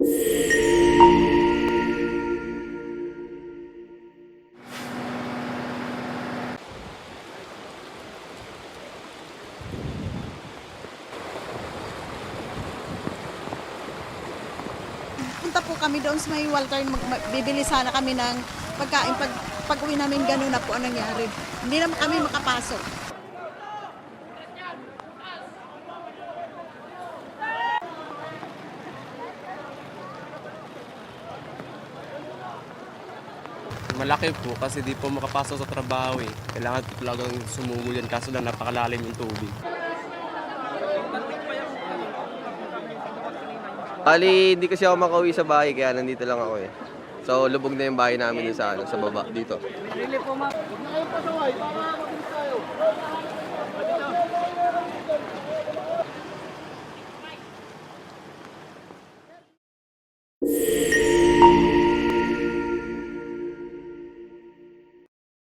Punta po kami doon sa may Walter, bibili sana kami ng pagkain. Pag-uwi namin, gano'n na po ang nangyari. Hindi naman kami makapasok. Malaki po kasi di po makapasok sa trabaho eh. Kailangan po talagang sumugol yan kaso lang napakalalim yung tubig. Ali, hindi kasi ako makauwi sa bahay kaya nandito lang ako eh. So, lubog na yung bahay namin dun sa, sa baba, dito. Really po,